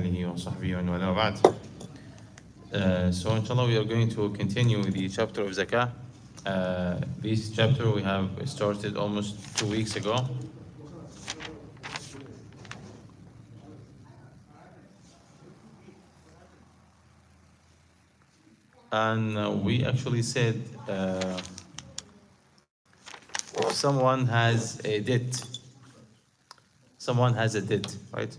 آله وصحبه ومن والاه وبعد. So inshallah we are going to continue the chapter of Zakah. This chapter we have started almost 2 weeks ago. And we actually said if someone has a debt, right?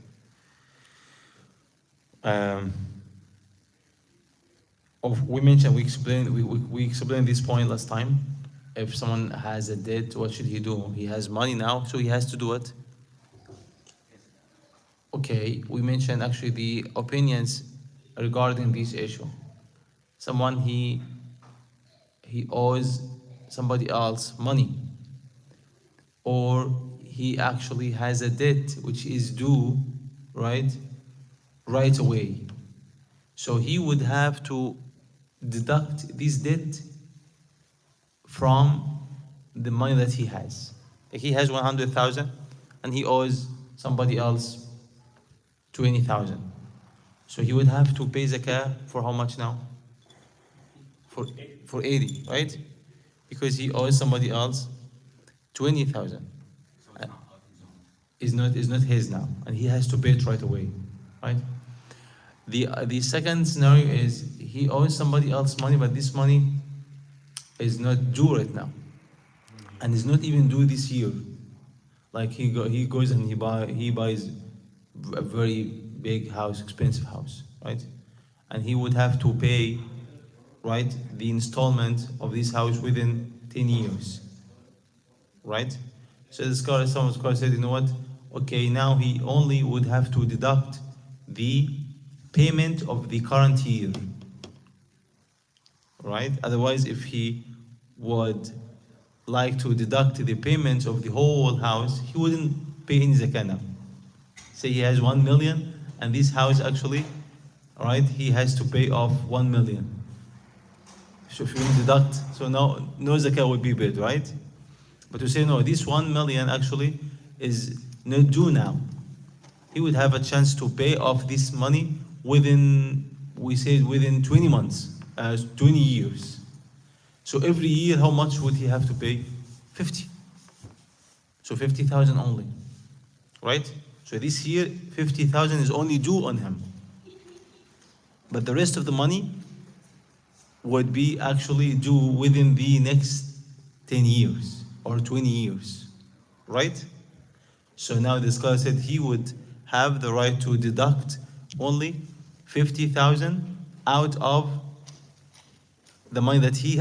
We explained this point last time. If someone has a debt, what should he do? He has money now, so he has to do what? Okay, we mentioned actually the opinions regarding this issue. Someone he owes somebody else money, or he actually has a debt which is due, right away. So he would have to deduct this debt from the money that he has. Like he has 100,000 and he owes somebody else 20,000. So he would have to pay zakah for how much now? For 80, right? Because he owes somebody else 20,000. Is not his now, and he has to pay it right away, right? The second scenario is he owes somebody else money, but this money is not due right now, and is not even due this year. Like he goes and he buys a very big house, expensive house, right? And he would have to pay, right, the installment of this house within 10 years, right? So some scholar said, you know what? Okay, now he only would have to deduct the payment of the current year, right? Otherwise, if he would like to deduct the payments of the whole house, he wouldn't pay any zakah now. Say he has 1 million, and this house actually, right, he has to pay off 1 million. So if you deduct, so no zakah would be paid, right? But to say no, this 1 million actually is not due now. He would have a chance to pay off this money within 20 months, 20 years. So every year, how much would he have to pay? 50. So 50,000 only, right? So this year, 50,000 is only due on him. But the rest of the money would be actually due within the next 10 years or 20 years, right? So now the scholar said he would have the right to deduct only 50,000 out of the money that he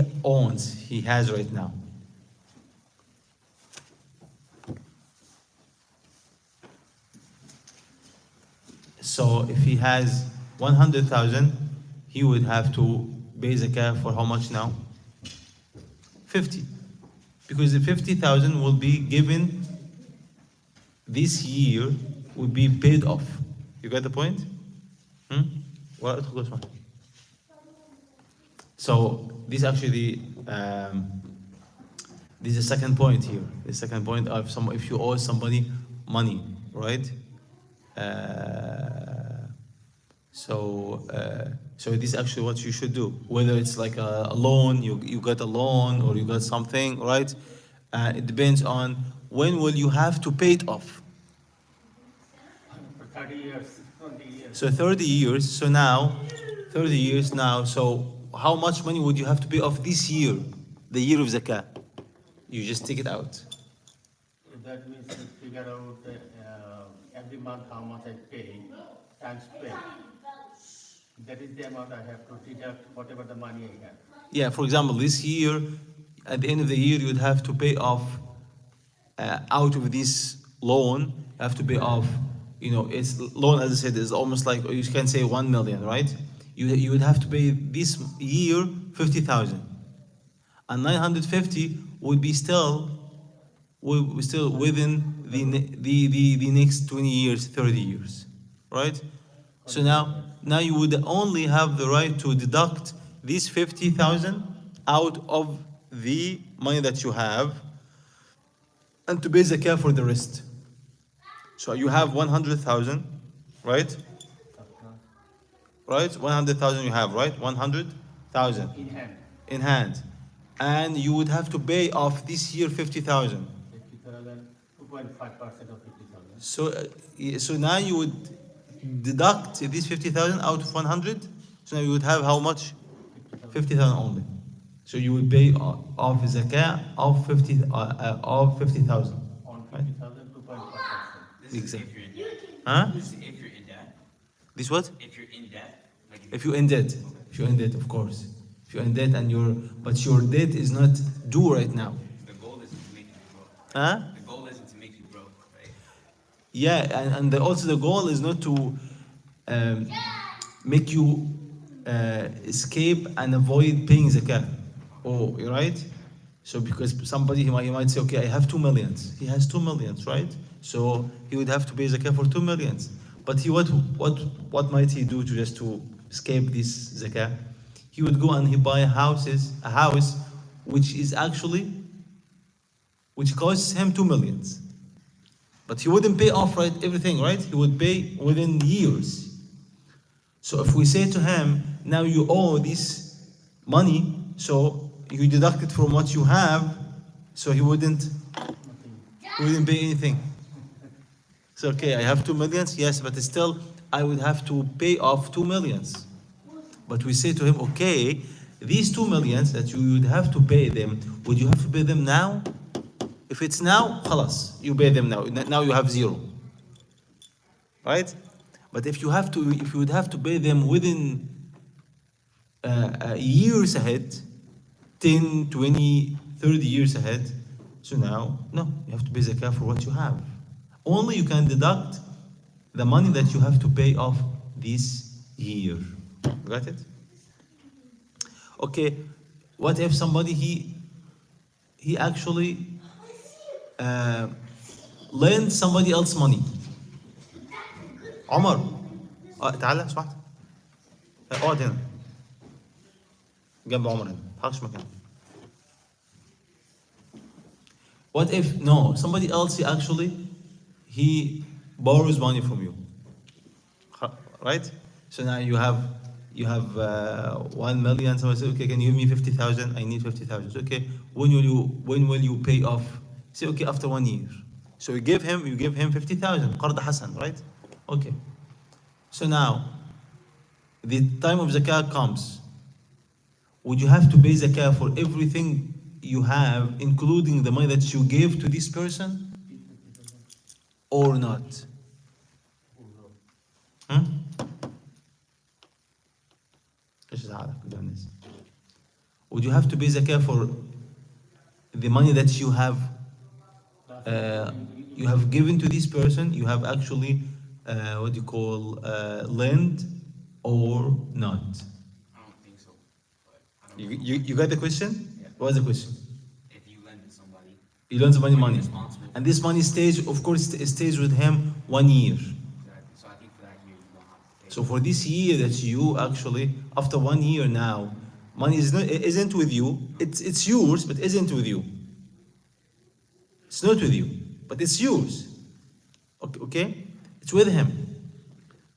has right now. So if he has 100,000, he would have to pay zakah for how much now? 50. Because the 50,000 will be given this year, will be paid off. You got the point? So this actually this is the second point here. The second point of if you owe somebody money, right? So this is actually what you should do. Whether it's like a loan, you got a loan, or you got something, right? It depends on when will you have to pay it off. 30 years, 20 years. So 30 years. So now, 30 years now. So how much money would you have to pay off this year, the year of zakah? You just take it out. That means to figure out every month how much I pay times 12. That is the amount I have to deduct whatever the money I have. Yeah, for example, this year, at the end of the year, you'd have to pay off out of this loan. You have to pay off. It's loan, as I said, is almost like you can say 1 million, right? You would have to pay this year 50,000, and 950 would be still within the next 20 years, 30 years, right? So now you would only have the right to deduct this 50,000 out of the money that you have, and to pay zakah for the rest. So you have 100,000, right? right? 100,000 you have, right? 100,000 in hand, in hand. And you would have to pay off this year 50,000. 50,000, 2.5% of 50,000. So, so now you would deduct this 50,000 out of 100. So now you would have how much? 50,000 only. So you would pay off zakah of 50,000. On Right? 50,000, 2.5%. This is Exactly. if you're in debt. Huh? This is if you're in debt. This what? If you're in debt. Like If you're in debt. If you're in debt, of course. If you're in debt and but your debt is not due right now. the goal isn't to make you broke. Huh? The goal isn't to make you broke, right? Yeah, and also the goal is not to make you escape and avoid paying zakah. Oh, you're right? So because somebody he might say, okay, I have 2 millions. He has 2 millions, right? So he would have to pay zakah for 2 millions. But what might he do to escape this zakah? He would go and he buy a house which costs him 2 millions. But he wouldn't pay off everything, right? He would pay within years. So if we say to him, now you owe this money, so you deduct it from what you have, so he wouldn't pay anything. So okay, I have 2 millions, yes, but still I would have to pay off 2 millions. But we say to him, okay, these 2 millions that you would have to pay them, would you have to pay them now? If it's now, khalas, you pay them now. Now you have 0. Right? But if you would have to pay them within years ahead, 10, 20, 30 years ahead, so now, no, you have to pay zakah for what you have. Only you can deduct the money that you have to pay off this year. Got it? Okay, what if somebody he actually lend somebody else money. عمر تعالى سمحت اقعد هنا جنب عمر هنا متحركش مكانك. What if somebody else he borrows money from you, right? So now you have 1 million. Someone says, okay, can you give me 50,000? I need 50,000. So, okay, when will you pay off? Say, okay, after 1 year. So you give him 50,000. Qard Hasan, right? Okay. So now, the time of zakah comes. Would you have to pay zakah for everything you have, including the money that you gave to this person, or not? Would you have to pay zakah for the money that you have given to this person? You have actually lend or not? I don't think so. But I don't You got the question? Yeah. What's the question? If you lend to somebody, You lend somebody you're money, responsible. and this money stays with him 1 year. Exactly. So I think for that year you don't have to pay. So for this year that you actually, after 1 year now, money isn't with you. It's yours, but isn't with you. It's not with you, but it's yours. Okay? It's with him.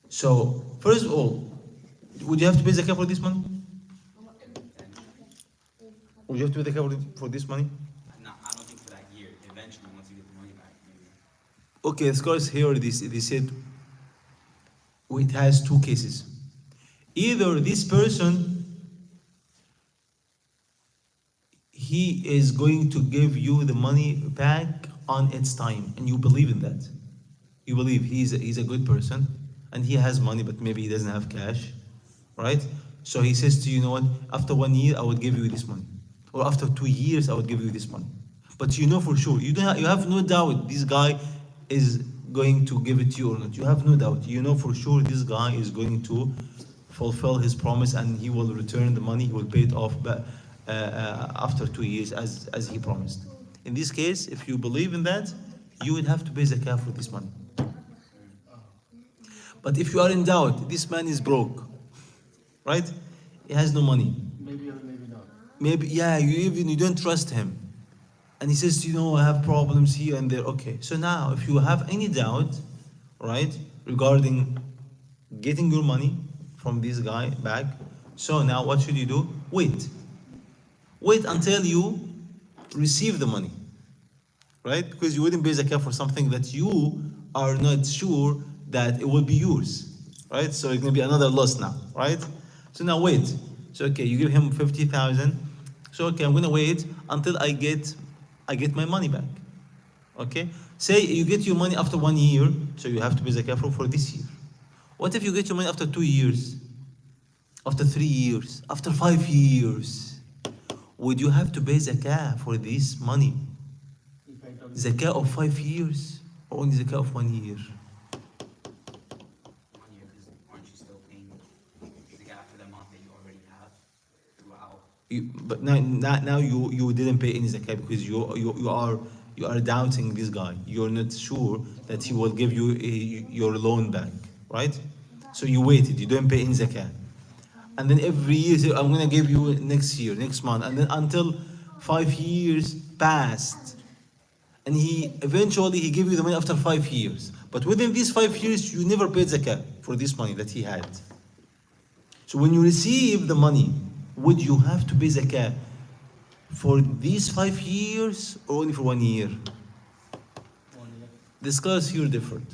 So first of all, would you have to pay zakah for this money? Would you have to pay zakah for this money? No, I don't think for that year. Eventually, once you get the money back, maybe. Okay, the scholars here they said it has 2 cases. Either this person he is going to give you the money back on its time, and you believe in that. You believe he's a good person, and he has money, but maybe he doesn't have cash, right? So he says to you, you know what? After 1 year, I would give you this money, or after 2 years, I would give you this money. But you know for sure, you have no doubt this guy is going to give it to you or not. You have no doubt. You know for sure this guy is going to fulfill his promise, and he will return the money. He will pay it off after 2 years, as he promised. In this case, if you believe in that, you would have to pay zakah for this money. But if you are in doubt, this man is broke, right? He has no money. Maybe or maybe not. Maybe, yeah, you don't trust him. And he says, I have problems here and there. Okay, so now if you have any doubt, right, regarding getting your money from this guy back. So now what should you do? Wait. Wait until you receive the money, right? Because you wouldn't pay zakah for something that you are not sure that it will be yours, right? So it's gonna be another loss now, right? So now wait. So okay, you give him 50,000. So okay, I'm gonna wait until I get my money back. Okay? Say you get your money after 1 year, so you have to pay zakah for this year. What if you get your money after 2 years? After 3 years? After 5 years? Would you have to pay zakah for this money? If I don't Zakah of 5 years or only zakah of 1 year? 1 year, because aren't you still paying Zakah for the amount that you already have throughout? But now you didn't pay any zakah because you are doubting this guy. You're not sure that he will give you your loan back, right? So you waited. You don't pay any zakah, and then every year say, I'm gonna give you next year, next month, and then until 5 years passed, and he eventually gave you the money after 5 years. But within these 5 years, you never paid zakah for this money that he had. So when you receive the money, would you have to pay zakah for these 5 years or only for 1 year? 1 year. The scholars here differed.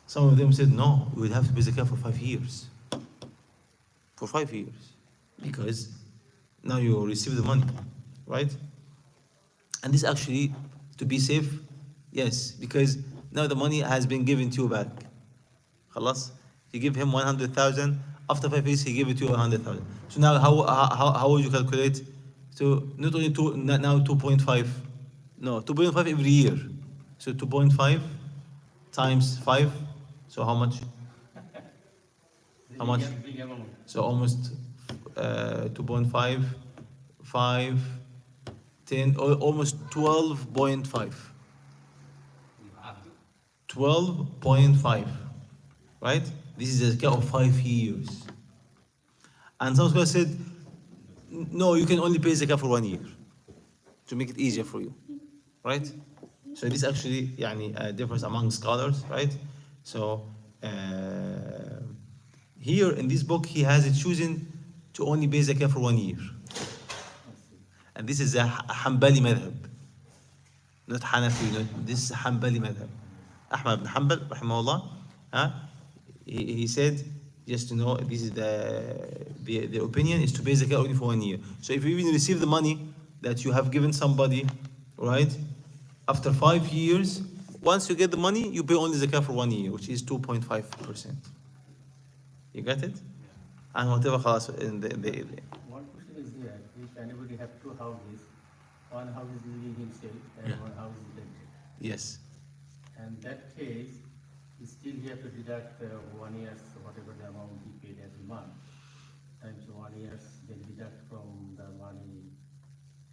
Some of them said no, we would have to pay zakah for 5 years. For 5 years. Because now you receive the money, right? And this actually, to be safe, yes, because now the money has been given to you back. Khalas? You give him 100,000, after 5 years he gave it to you 100,000. So now how would you calculate? So not only now 2.5, no, 2.5 every year. So 2.5 times 5, so how much? How much? Big amount. So almost 2.5, 5, 10, almost 12.5. You have to. 12.5, right? This is a zakah of 5 years. And some scholars said, no, you can only pay zakah for 1 year to make it easier for you, right? So this actually يعني, a difference among scholars, right? So here in this book, he has it chosen to only pay zakah for 1 year. And this is a Hanbali madhab, not Hanafi, this is a Hanbali madhab. Ahmad ibn Hanbal, rahimahullah, he said, just to know, this is the opinion is to pay zakah only for 1 year. So if you even receive the money that you have given somebody, right, after 5 years, once you get the money, you pay only zakah for 1 year, which is 2.5%. You got it? And whatever khalas in the One question is here, if anybody have two houses, one house is living himself and Yeah. one house is rented. yes. And that case, still he have to deduct 1 year's whatever the amount he paid every month. Times 1 year's, then deduct from the money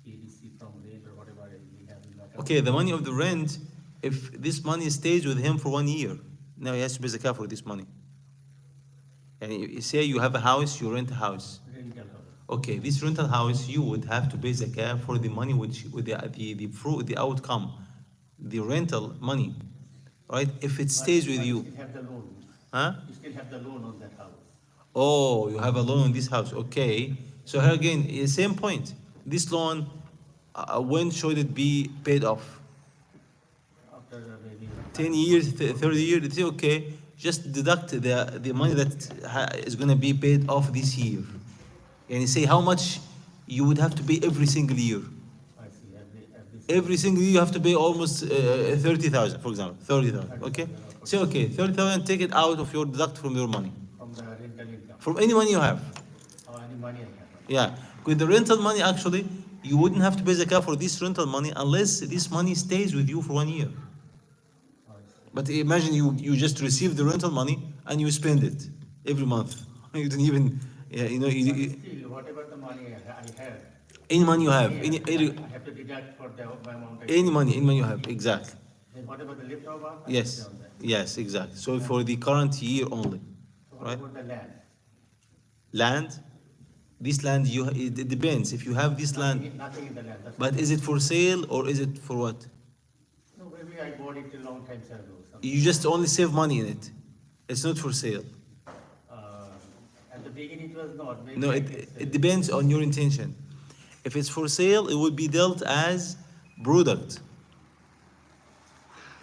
he received from rent or whatever he have in the account. Okay, the money of the rent, if this money stays with him for 1 year, now he has to pay zakah for this money. And you say you have a house, you rent a house. Rental house. Okay, this rental house, you would have to pay zakah for the money which, with the fruit, the outcome, the rental money, right? If it stays with But you, still have the loan. huh? You still have the loan on that house. Oh, you have a loan on this house. Okay. So here again, same point. This loan, when should it be paid off? After maybe 10 years, 30 years, it's okay. Just deduct the money that is going to be paid off this year. And you say how much you would have to pay every single year. I see Every single year you have to pay almost 30,000, for example, 30,000. Okay. Say okay, 30,000. Take it out of your deduct from your money, from the rental income from any money you have. or any money I have. Yeah, with the rental money, actually, you wouldn't have to pay zakah for this rental money unless this money stays with you for 1 year. I see. But imagine you just receive the rental money and you spend it every month. You don't even, yeah, you know, But still, whatever the money I have, any money you have, I have to deduct for the amount. any money you have, exactly. Then whatever the leftover, I Yes, put down that. yes, exactly. So for the current year only, So what right? about the land? Land, this land, it depends. If you have this land, Nothing in the land. That's but is it for sale or is it for what? no, maybe I bought it a long time ago. Something. You just only save money in it. It's not for sale. Uh, beginning it was not. Maybe No, I it, can it sell. depends on your intention. If it's for sale, it would be dealt as product.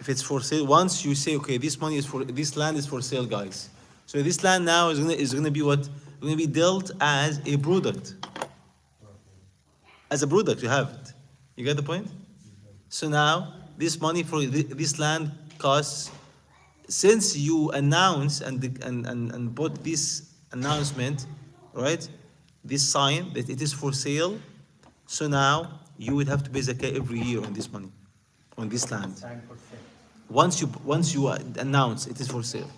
If it's for sale, once you say, okay, this money is for this land is for sale, guys. So this land now is gonna be what? Gonna be dealt as a product. As a product, you have it. You get the point? So now this money for this land costs. Since you announce and put this announcement, right? This sign that it is for sale. So now you would have to pay zakah every year on this money, on this land. Sign for sale. Once you announce it is for sale.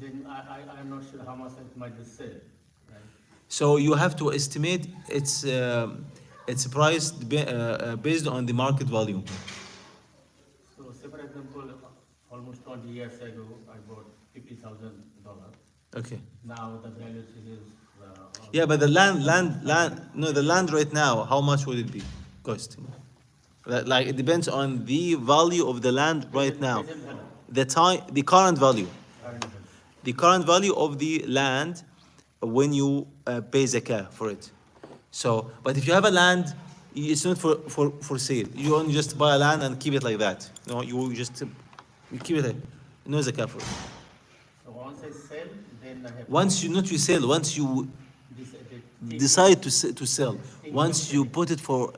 Then I'm not sure how much it might be sold. Right? So you have to estimate its price based on the market value. So say for example, almost 20 years ago, I bought $50,000. Okay. Now the value is Yeah, but the the land right now, how much would it be costing? Like it depends on the value of the land right now. present value, The current value. current value. The current value of the land when you pay zakah for it. So, but if you have a land, it's not for sale. You only just buy a land and keep it like that. No, you just you keep it, no zakah for it. So once I sell, then I have Once you not you sell, once you this, decide to sell, once you put it for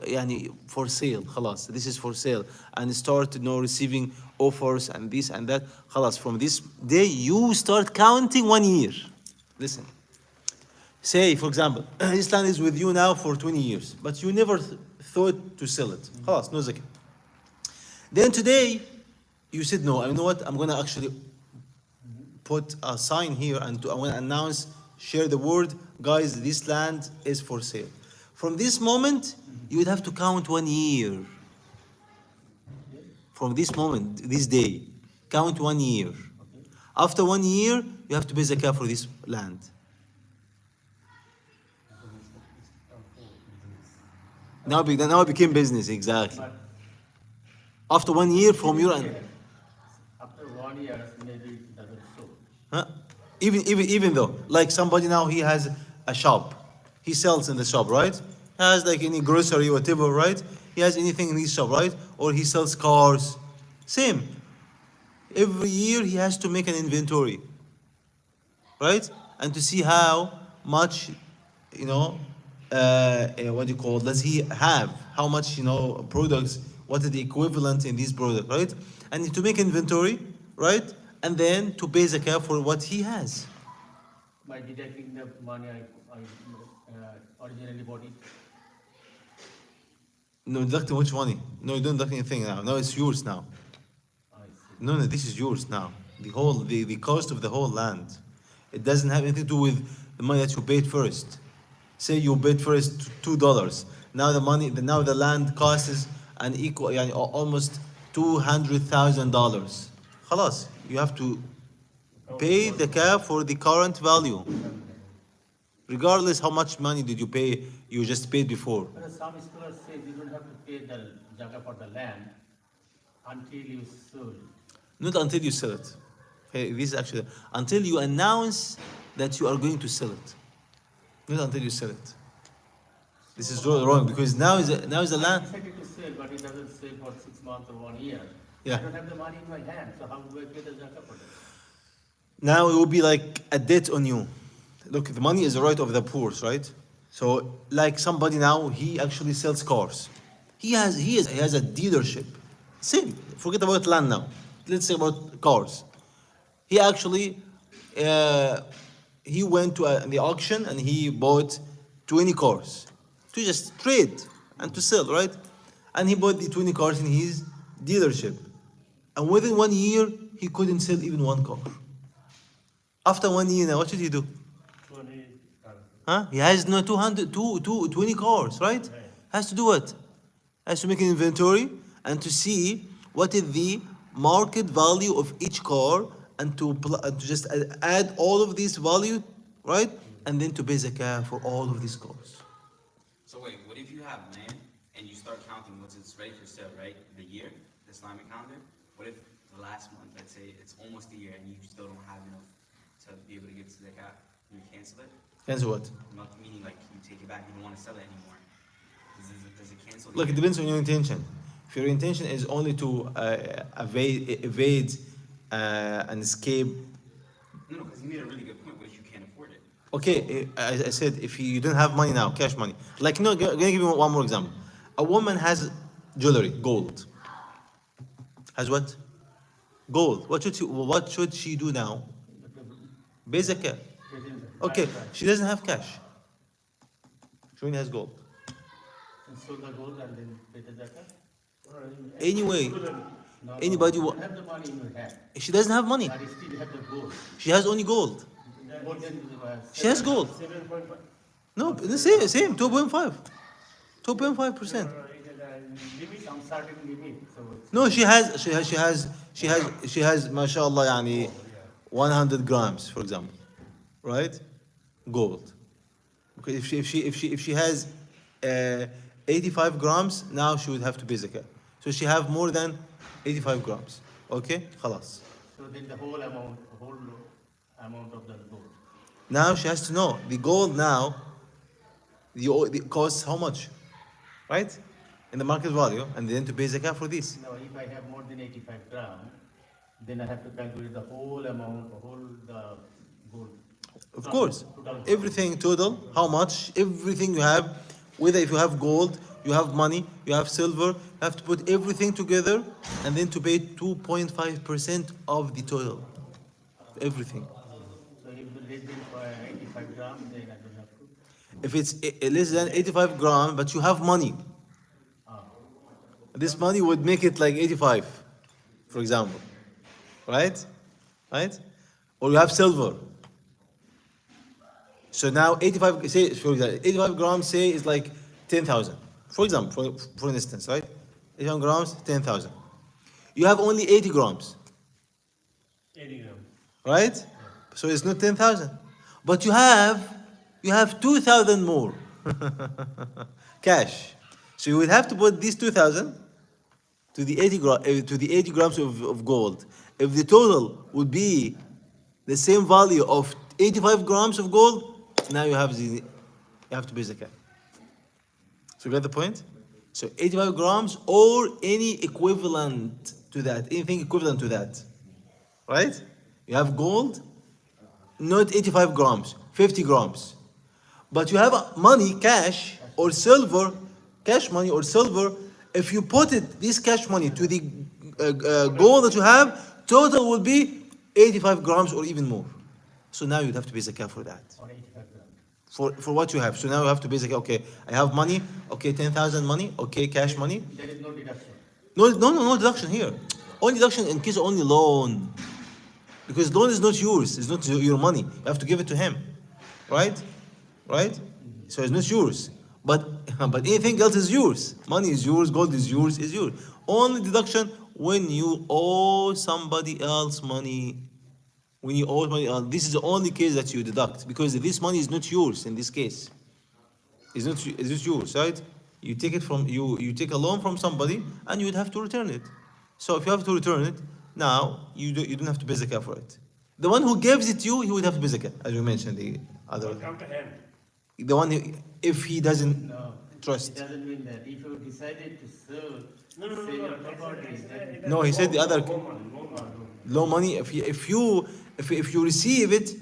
for sale, خلاص, this is for sale, and start receiving offers and this and that, خلاص, from this day you start counting 1 year. Listen, say for example this land is with you now for 20 years, but you never thought to sell it, خلاص, no zakah. Then today you said, no, you know what, I'm gonna actually put a sign here and I'm gonna announce, share the word, guys, this land is for sale. From this moment, you would have to count 1 year. From this moment, this day, count 1 year. After 1 year, you have to pay zakah for this land. Now it became business, exactly. but After 1 year from your end. after 1 year, maybe it doesn't show. Huh? Even though, like somebody now, he has a shop, he sells in the shop, right? Has like any grocery, whatever, right? He has anything in his shop, right? Or he sells cars. Same. Every year he has to make an inventory, right? And to see how much, what do you call? Does he have? How much, products? What is the equivalent in this product, right? And to make inventory, right? And then to pay zakah for what he has. By deducting the money I originally bought it. No, deducting which money? No, you don't deduct anything now. No, it's yours now. I see. No, this is yours now. The cost of the whole land. It doesn't have anything to do with the money that you paid first. Say you paid first $2. Now the land cost is an equal, almost $200,000. خلاص, you have to pay the zakah for the current value, regardless how much money did you pay. You just paid before. But some scholars say you don't have to pay the zakah for the land until you sold. Not until you sell it. Hey, this is actually until you announce that you are going to sell it. Not until you sell it. This is wrong because now is the I land. decided to sell, but it doesn't sell for 6 months or 1 year. Yeah. I don't have the money in my hand, so how do I pay the zakah for that? Now it will be like a debt on you. Look, the money is the right of the poor, right? So like somebody now, he actually sells cars. He has a dealership. Same. Forget about land now. Let's say about cars. He actually he went to the auction and he bought 20 cars to just trade and to sell, right? And he bought the 20 cars in his dealership. And within 1 year, he couldn't sell even one car. After 1 year now, what should he do? 20 Huh? He has no 20 cars, right? Has to do what? Has to make an inventory and to see what is the market value of each car and to just add all of this value, right? And then to pay zakah for all of these cars. So wait, what if you have land and you start counting once it's ready for sale, right? The year, the Islamic calendar. What if the last month, let's say it's almost a year and you still don't have enough to be able to give zakah? You cancel it? Cancel what? Not meaning like you take it back, you don't want to sell it anymore. Does it cancel? Look, it either? depends on your intention. If your intention is only to evade and escape. No, because you made a really good point. What if you can't afford it? Okay, I said if you don't have money now, cash money. Like, no, I'm gonna give you one more example. A woman has jewelry, gold. Has what? Gold. What should she do now? Basically. Okay, she doesn't have cash. She only has gold. And sold the gold and then pay the zakat? Anyway, No, anybody you wa- don't have the money in your hand, she doesn't have money. but you still have the gold. She has only gold. More than, She has gold. 7.5. No, the same, 2.5. 2.5%. Limit, some certain limit, so it's. No, she has, mashallah, yani 100 grams, for example, right? Gold. Okay, if she has 85 grams, now she would have to pay zakat. So she have more than 85 grams. Okay, خلاص. So then the whole amount of the gold. Now she has to know the gold now. The costs how much, right? In the market value, and then to pay zakat for this. Now, if I have more than 85 grams, then I have to calculate the whole amount, the gold. Of course, Total. everything total, how much, everything you have, whether if you have gold, you have money, you have silver, you have to put everything together and then to pay 2.5% of the total. Everything. So if it's less than 85 grams, then I don't have to. If it's less than 85 grams, but you have money, this money would make it like 85, for example. Right? Right? Or you have silver. So now 85, say, for example, 85 grams, say, is like 10,000. For example, for instance, right? 85 grams, 10,000. You have only 80 grams, 80 grams. right? So it's not 10,000. But you have 2,000 more cash. So you would have to put these 2,000 to the 80 grams of gold. If the total would be the same value of 85 grams of gold, now you have to pay zakat. So you get the point? So 85 grams or any equivalent to that, anything equivalent to that, right? You have gold, not 85 grams, 50 grams. But you have money, cash or silver, cash money or silver. If you put this cash money to the gold that you have, total will be 85 grams or even more. So now you'd have to pay zakat for that. Or 85 grams. For what you have. So now you have to pay zakat. Okay, I have money. Okay, 10,000 money. Okay, cash money. There is no deduction. No deduction here. Only deduction in case of only loan. Because loan is not yours. It's not your money. You have to give it to him. Right? Right? So it's not yours. But anything else is yours. Money is yours. Gold is yours. Is yours. Only deduction when you owe somebody else money. When you owe money, this is the only case that you deduct because this money is not yours in this case. It's not yours, right? You take it from you take a loan from somebody and you would have to return it. So if you have to return it, now you don't have to pay zakat for it. The one who gives it to you, he would have to pay zakat, as we mentioned the other. Come to him. The one if he doesn't No. trust. It doesn't mean that. If you decided to sell your property, then No, he said the other low money. If you receive it,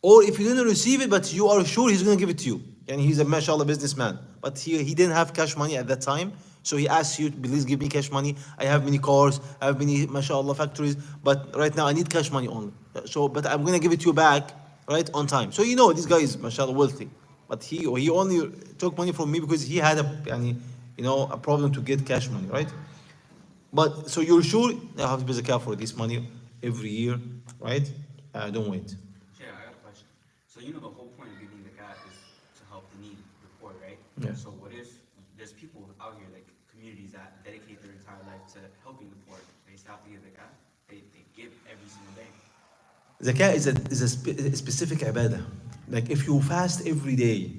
or if you didn't receive it, but you are sure he's going to give it to you, and he's a mashallah businessman, but he didn't have cash money at that time, so he asks you, please give me cash money. I have many cars, I have many mashallah factories, but right now I need cash money only. So, but I'm going to give it to you back, right, on time. So you know this guy is mashallah wealthy, but he only took money from me because he had a problem to get cash money, right? But so you're sure you have to pay zakat for this money every year, right? Don't wait. Yeah, I got a question. So the whole point of giving the zakat is to help the needy, the poor, right? Yeah. So what if there's people out here, like communities that dedicate their entire life to helping the poor? They stop to give zakat. They give every single day. Zakat is a specific ibadah. Like if you fast every day,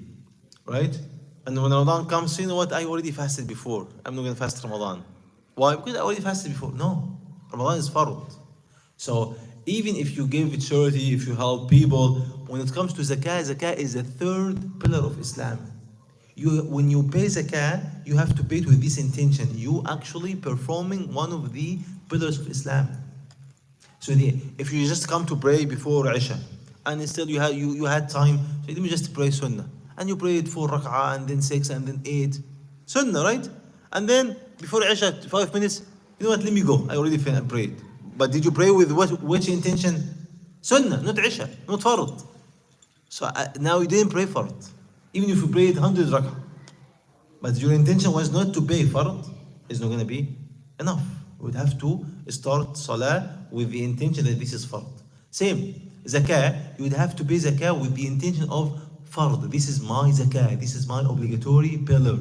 right? And when Ramadan comes, you know what? I already fasted before. I'm not going to fast Ramadan. Why? Because I already fasted before. No. Ramadan is fard. So even if you give charity, if you help people, when it comes to zakah, zakah is the third pillar of Islam. When you pay zakah, you have to pay it with this intention. You actually performing one of the pillars of Islam. So if you just come to pray before Isha, and instead you had time, so let me just pray Sunnah, and you prayed 4 rak'ah, and then 6, and then 8, Sunnah, right? And then before Isha, 5 minutes, you know what? Let me go. I already prayed. But did you pray with which intention? Sunnah, not Isha, not Fard. So now you didn't pray Fard, even if you prayed 100 rak'ah. But your intention was not to pay Fard, it's not going to be enough. You would have to start Salah with the intention that this is Fard. Same, Zakah, you would have to pay Zakah with the intention of Fard. This is my Zakah, this is my obligatory pillar.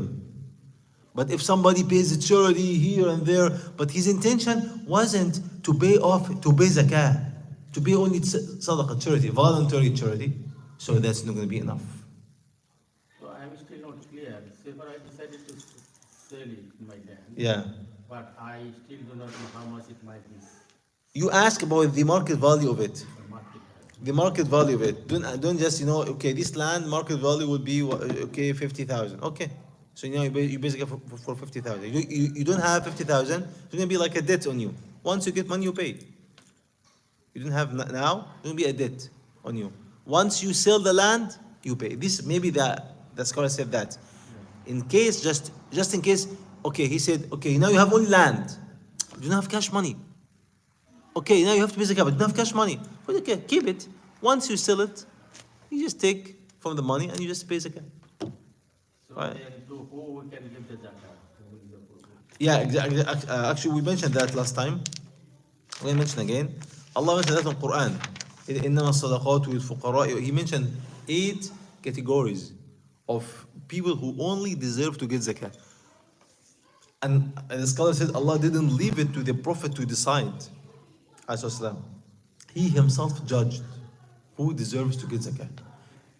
But if somebody pays a charity here and there, but his intention wasn't to pay Zakah, to pay only Sadaqah, charity, voluntary charity, so that's not going to be enough. So I'm still not clear. Say for I decided to sell it in my land. Yeah. But I still do not know how much it might be You ask about the market value of it. the market. The market value of it. Don't just, okay, this land market value would be, okay, 50,000. Okay. So you basically for 50,000. You don't have 50,000, it's going to be like a debt on you. Once you get money, you pay. You don't have now, it's going to be a debt on you. Once you sell the land, you pay. This maybe the scholar said that. In case, just in case, okay, he said, okay, now you have only land. You don't have cash money. Okay, now you have to pay zakah, but you don't have cash money. But okay, keep it. Once you sell it, you just take from the money and you just pay zakah. So Right. then to who we can give the zakah? Who is the person? Yeah, exactly. Actually, we mentioned that last time. We mention again. Allah mentioned that in Quran. إنما الصدقات للفقراء. He mentioned 8 categories of people who only deserve to get zakah. And the scholar said Allah didn't leave it to the Prophet to decide. He himself judged who deserves to get zakah.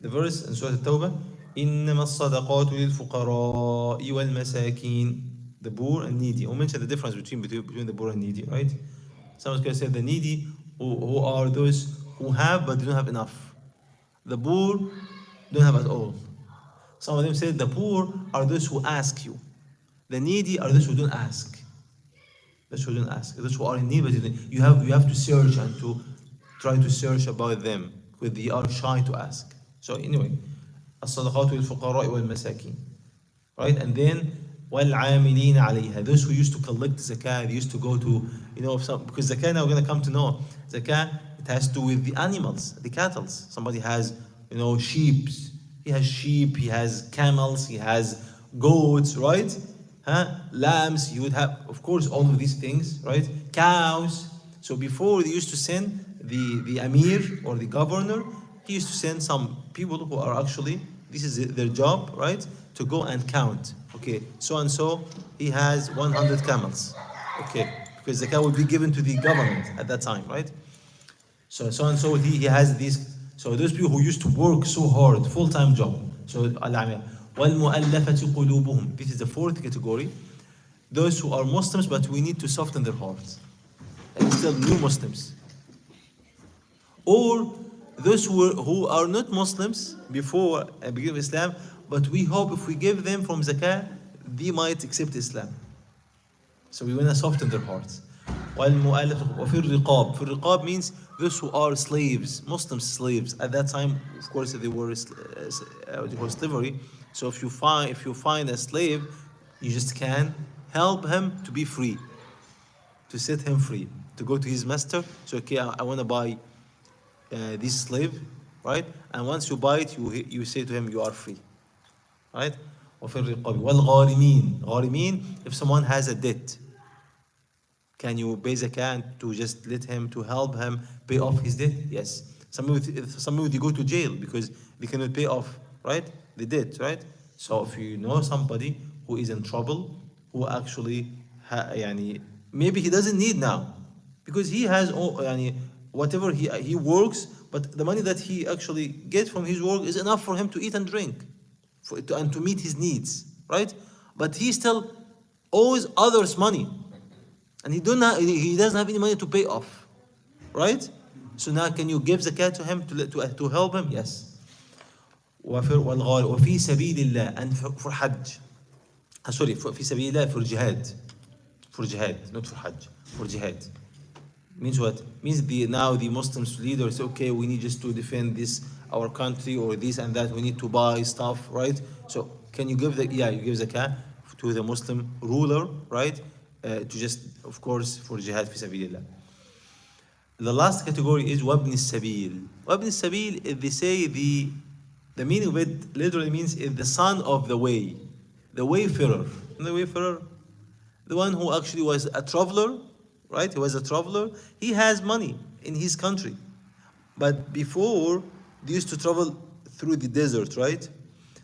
The verse in Surah At-Tawbah, إنما الصدقات للفقراء والمساكين, the poor and needy. We mentioned the difference between the poor and needy, right? Some scholars said the needy who are those who have but they don't have enough. The poor don't have at all. Some of them said the poor are those who ask you. The needy are those who don't ask. Those who don't ask. Those who are in need, but you have to search and to try to search about them because they are shy to ask. So anyway, الصدقات للفقراء والمساكين. Right? And then وَالْعَامِلِينَ عَلَيْهَا. Those who used to collect zakah, they used to go to, because zakah now we're going to come to know. Zakah, it has to do with the animals, the cattle. Somebody has, sheep. He has sheep, he has camels, he has goats, right? Lambs, he would have, of course, all of these things, right? Cows. So before they used to send the Amir or the governor, he used to send some people who are actually, this is their job, right? To go and count. Okay, so and so, he has 100 camels. Okay, because the cow would be given to the government at that time, right? So and so, he has these. So those people who used to work so hard, full-time job. So وَالْمُؤَلَّفَةِ قُلُوبُهُم. This is the 4th category. Those who are Muslims, but we need to soften their hearts. And still new Muslims. Or those who are not Muslims before the beginning of Islam, but we hope if we give them from zakah, they might accept Islam. So we want to soften their hearts. وَالْمُؤَلَّفَةِ وَفِي الرِّقَابِ. في الرِّقَابِ means those who are slaves, Muslim slaves. At that time, of course, they were slavery. So if you find a slave, you just can help him to be free, to set him free, to go to his master. So okay, I want to buy this slave, right? And once you buy it, you say to him, you are free, right? وَفِي الرِّقَابِ وَالْغَارِمِينَ. غَارِمِينَ, if someone has a debt, can you pay zakah to just let him, to help him pay off his debt? Yes. Some people they go to jail because they cannot pay off, right? The debt, right? So if you know somebody who is in trouble, who actually, maybe he doesn't need now, because he has whatever he works, but the money that he actually gets from his work is enough for him to eat and drink, and to meet his needs, right? But he still owes others money. And he doesn't have any money to pay off, right? So now can you give zakat to him to help him? Yes. وفي سبيل الله, and for Hajj. Sorry, في سبيل الله, for jihad. For jihad, not for Hajj. For jihad. Means what? Means now the Muslims leaders say, okay, we need just to defend this our country or this and that. We need to buy stuff, right? So can you give you give zakat to the Muslim ruler, right? To just, of course, for jihad fi sabilillah. The last category is wabn sabil. Wabn sabil, they say the meaning of it literally means is the son of the way, the wayfarer. The wayfarer, the one who actually was a traveler, right? He was a traveler. He has money in his country, but before they used to travel through the desert, right?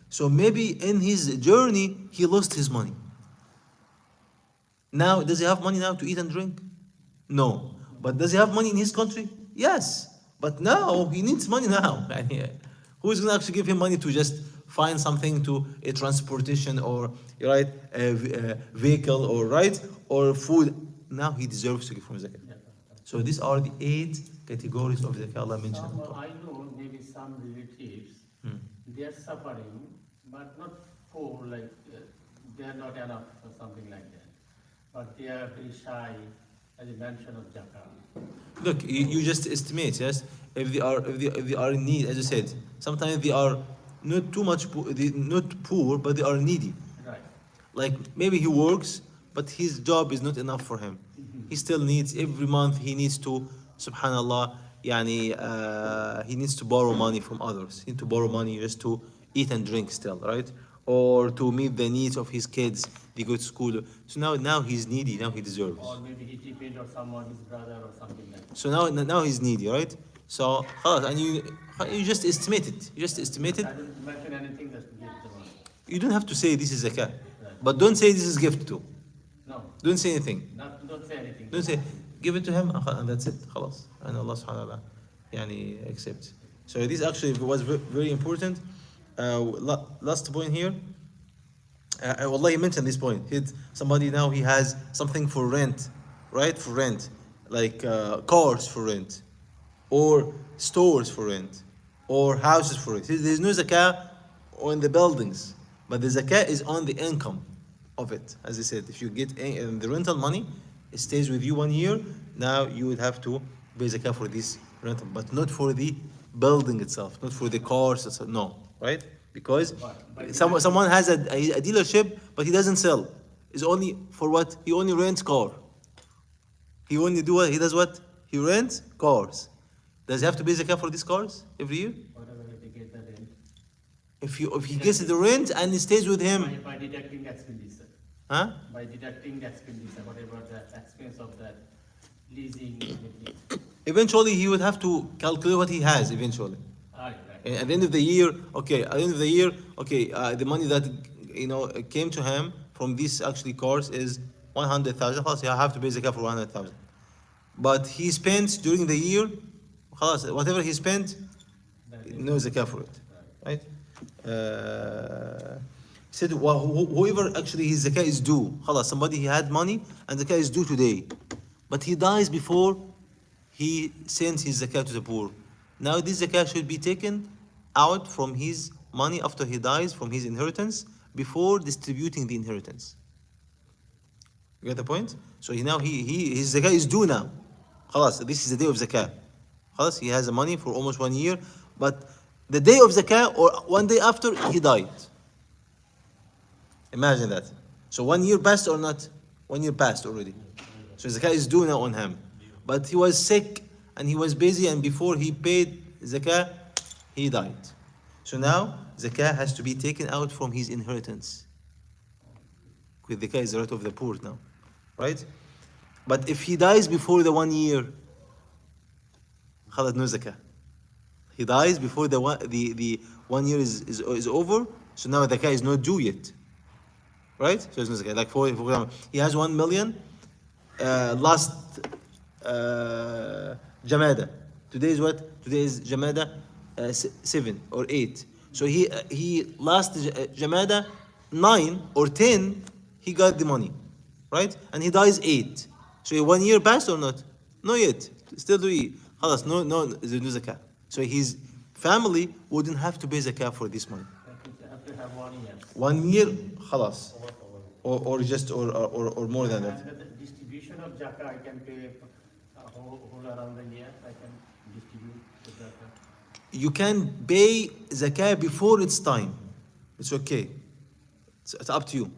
So maybe in his journey he lost his money. Now, does he have money now to eat and drink? No. But does he have money in his country? Yes. But now he needs money now. Who is going to actually give him money to just find something to a transportation or right a vehicle or right or food? Now he deserves to give from zakat. So these are the 8 categories of zakat Allah mentioned. I know maybe some relatives, they are suffering, but not poor, like they are not enough or something like that. But they are very shy, as you mentioned, of Zakah. Look, you just estimate, yes. If they are in need, as you said, sometimes they are not too much poor, not poor, but they are needy. Right. Like maybe he works, but his job is not enough for him. He still needs every month. He needs to, subhanallah, he needs to borrow money from others. He needs to borrow money just to eat and drink still, right? Or to meet the needs of his kids. They go to school. So now he's needy. Now he deserves. Or maybe he depends on someone, his brother or something like that. So now he's needy, right? So and you just estimate it. You just estimate it. I didn't mention anything that gives the money. You don't have to say this is zakat, but don't say this is gift too. No, Don't say anything. don't say anything. Don't say give it to him and that's it. خلاص. And Allah subhanahu wa ta'ala accepts. So this actually was very important. Last point here. Wallahi mentioned this point. Somebody now he has something for rent, right? For rent, like cars for rent, or stores for rent, or houses for rent. There's no zakah on the buildings, but the zakah is on the income of it. As I said, if you get the rental money, it stays with you 1 year. Now you would have to pay zakah for this rental, but not for the building itself, not for the cars itself. No, right? Because someone has a dealership, but he doesn't sell. It's only for what? He only rents car. He only do what? He does what? He rents cars. Does he have to pay zakah for these cars every year? Whatever they get the rent. If he gets the rent and it stays with him, By deducting expenditure. huh? By deducting the expenditure, whatever the expense of that leasing, everything. Eventually he would have to calculate what he has eventually. Right. And at the end of the year, the money that came to him from this actually course is 100,000. You have to pay zakah for 100,000. But he spent during the year, whatever he spent, no zakah for it, right? He said, whoever actually his zakah is due, somebody he had money and zakah is due today, but he dies before he sends his zakah to the poor. Now this zakah should be taken out from his money after he dies, from his inheritance, before distributing the inheritance. You get the point? So his zakah is due now. This is the day of zakah. He has the money for almost 1 year, but the day of zakah or 1 day after he died. Imagine that. So 1 year passed or not? 1 year passed already. So zakah is due now on him. But he was sick and he was busy, and before he paid zakah, he died. So now zakah has to be taken out from his inheritance. Because zakah is the right of the poor now, right? But if he dies before the 1 year, no zakah. He dies before the 1 year is over, so now zakah is not due yet, right? So there's no zakah. Like for example, he has 1 million last Jamada. Today is what? Today is Jamada 7 or 8. So he last Jamada 9 or 10, he got the money, right? And he dies 8. So 1 year passed or not? No yet. Still do he? خلاص, there's no zakah. So his family wouldn't have to pay zakah for this money. You have to have 1 year. 1 year, خلاص. Or just or more than that. And the distribution of Zakah, I can pay whole around the year, I can distribute the Zakah. You can pay zakah before its time. It's okay. It's up to you.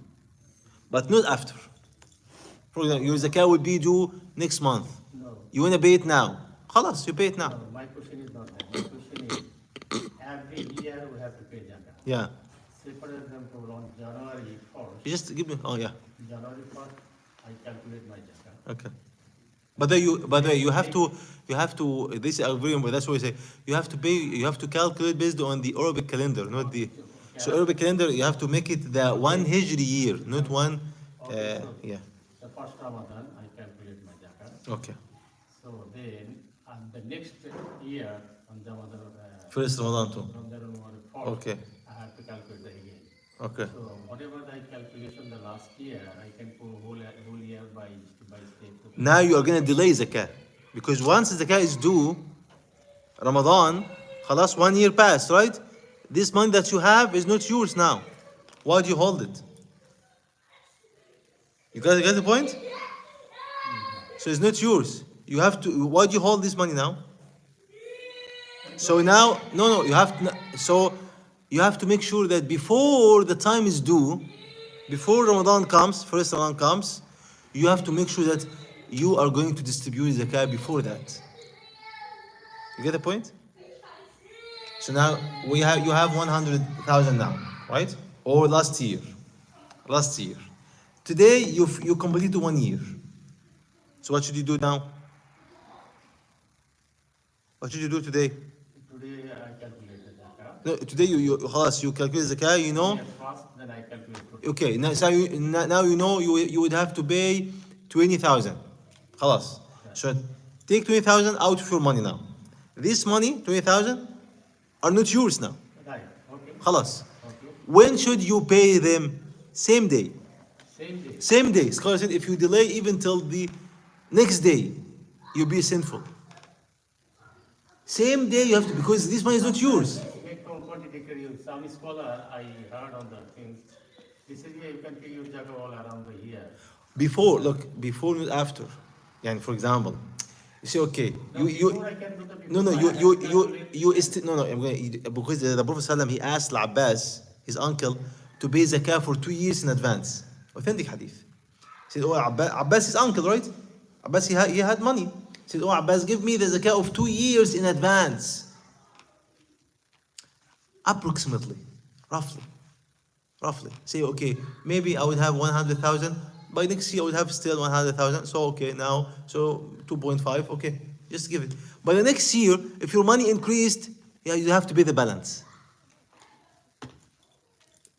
But not after. For example, your zakah will be due next month. No, You want to pay it now. خلاص, you pay it now. no, my question is not that. My question is, every year we have to pay Zakah. Yeah. Say for example, on January You 1st, just give me, oh yeah. January 1st, I calculate my Zakah. Okay. But then by the way, you have to, this is very important, that's what we say, you have to calculate based on the Arabic calendar, not the, so Arabic calendar, you have to make it the one Hijri year, not one, yeah, The first Ramadan, I calculate my Zakah. okay. So then, on the next year, on Ramadan, First Ramadan too. Ramadan 1st, Okay. I have to calculate that again. Okay. So whatever the calculation the last year, I can put whole year by step. Now you are going to delay zakah. Because once the zakah is due, Ramadan, خلاص, 1 year passed, right? This money that you have is not yours now. Why do you hold it? You get the point? So it's not yours. You have to, why do you hold this money now? So now, no, you have to, so you have to make sure that before the time is due, before Ramadan comes, first Ramadan comes, you have to make sure that you are going to distribute zakah before that. You get the point? So now you have 100,000 now, right? Or last year. Today you completed 1 year. So what should you do now? What should you do today? Today I calculate the Zakah. No, today you calculate zakah, you know. First, then I calculate. Okay, now you know you would have to pay 20,000. خلاص. So take 20,000 out of your money now. This money, 20,000, are not yours now. Right, okay. خلاص. Okay. When should you pay them? Same day. Same day. Same day. Scholar said if you delay even till the next day, you'll be sinful. Same day you have to, because this money is not yours. Make contradictory. Some scholar I heard on the things. They said yeah, you can pay your Zakah all around the year. Before, not after. And for example, you say okay, Before I can do the no, before, I have to calculate. no, I'm going, because the Prophet ﷺ, he asked Al-Abbas, his uncle, to pay zakah for 2 years in advance. Authentic hadith. He said, oh, Abbas is uncle, right? Abbas, he had money. He said, oh, Abbas, give me the zakah of 2 years in advance. Approximately, roughly. Say, okay, maybe I would have 100,000. By next year, I would have still 100,000. So, okay, now, so 2.5, okay, just give it. By the next year, if your money increased, yeah, you have to pay the balance.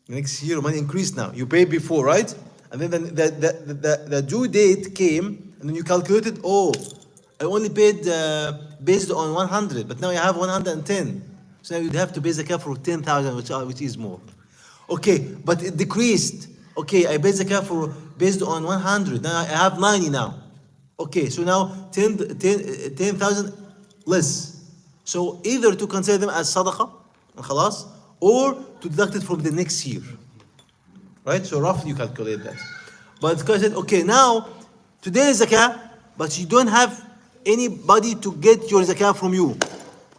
Next year, money increased now. You paid before, right? And then the due date came, and then you calculated, oh, I only paid based on 100, but now I have 110. So now you'd have to pay zakah for 10,000, which is more. Okay, but it decreased. Okay, I paid zakah for based on 100. Now I have 90 now. Okay, so now 10,000 less. So either to consider them as sadaqah, khalas, or to deduct it from the next year. Right? So roughly you calculate that. But because I said, okay, now today is zakah, but you don't have anybody to get your zakah from you.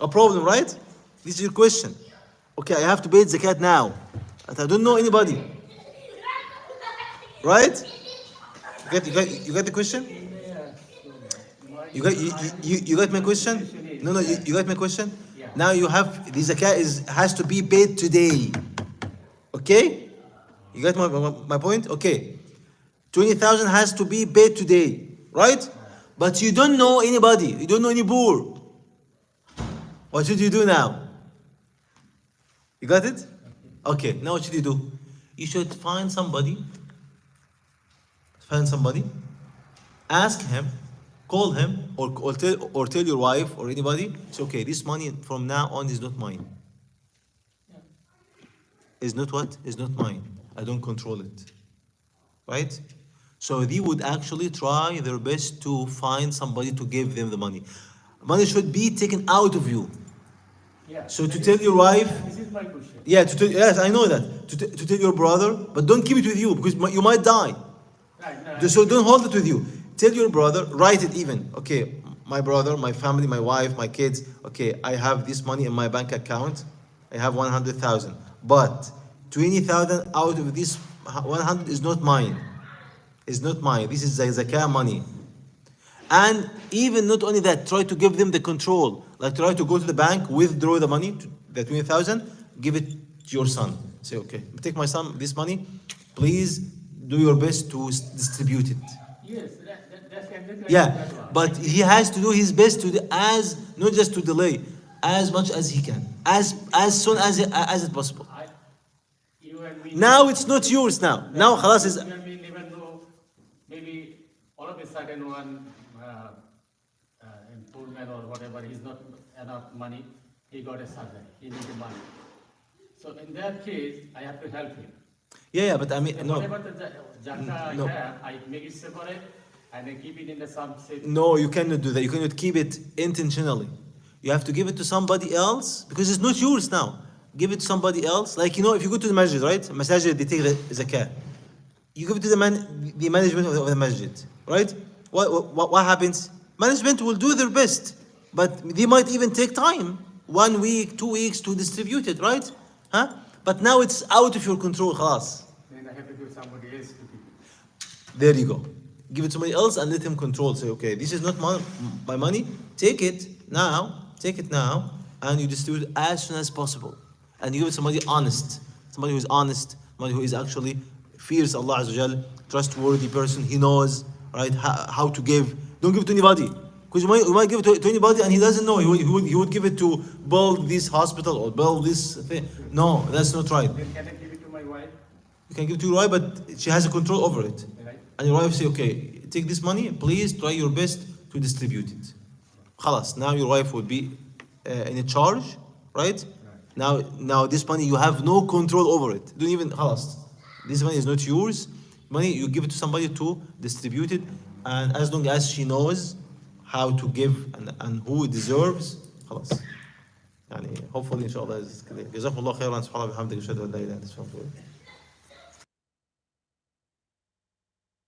A problem, right? This is your question. Okay, I have to pay zakat now, but I don't know anybody. Right? You got the question? You got my question? No, you got my question? Now you have the zakah has to be paid today. Okay? You got my point? Okay. 20,000 has to be paid today, right? But you don't know anybody. You don't know any poor. What should you do now? You got it? Okay. Now what should you do? You should find somebody. Ask him, call him, or tell your wife or anybody. Say, okay, this money from now on is not mine. Is not what? Is not mine. I don't control it. Right? So they would actually try their best to find somebody to give them the money. Money should be taken out of you. Yeah. So to tell your wife, This is my question. yeah, to tell, yes, I know that. To tell your brother, but don't keep it with you because you might die. Right. So don't hold it with you. Tell your brother, write it even. Okay, my brother, my family, my wife, my kids. Okay, I have this money in my bank account. I have 100,000, but 20,000 out of this 100 is not mine. Is not mine. This is the zakah money. And even not only that, try to give them the control. Like try to go to the bank, withdraw the money, the 20,000, give it to your son. Say, okay, take my son this money. Please do your best to distribute it. Yes, that's exactly Yeah, that one. but he has to do his best to as not just to delay, as much as he can, as soon as it possible. You and me. Now it's not yours. Now خلاص is. You and me never know. Maybe all of a sudden one poor man or whatever, he's not enough money. He got a surgery. He needs money. So in that case, I have to help him. Yeah, but I mean no. Whatever the zakah No. I have, I make it separate and I keep it in the some safe. No, you cannot do that. You cannot keep it intentionally. You have to give it to somebody else because it's not yours now. Give it to somebody else. Like, if you go to the masjid, right? Masajid, they take the zakah. You give it to the management of the masjid, right? What happens? Management will do their best, but they might even take time, 1 week, 2 weeks to distribute it, right? Huh? But now it's out of your control, خلاص. Then I have to give somebody else to keep it. There you go. Give it to somebody else and let him control. Say, okay, this is not my money. Take it now, and you distribute it as soon as possible. And you give it to somebody honest, somebody who is honest, somebody who is actually fears Allah Azza wa Jal, trustworthy person. He knows, right, how to give. Don't give it to anybody. Because you might give it to anybody and he doesn't know. He would give it to build this hospital or build this thing. No, that's not right. Then can I give it to my wife? You can give it to your wife, but she has a control over it. Right? And your wife say, okay, take this money, please try your best to distribute it. Khalas, now your wife would be in a charge, right? Now this money, you have no control over it. Don't even, khalas. This money is not yours. Money, you give it to somebody to distribute it. And as long as she knows how to give and who it deserves, خلاص. يعني hopefully إن شاء الله is clear. جزاكم الله خيرا. سبحان الله وبحمده. أشهد أن لا إله إلا أنت.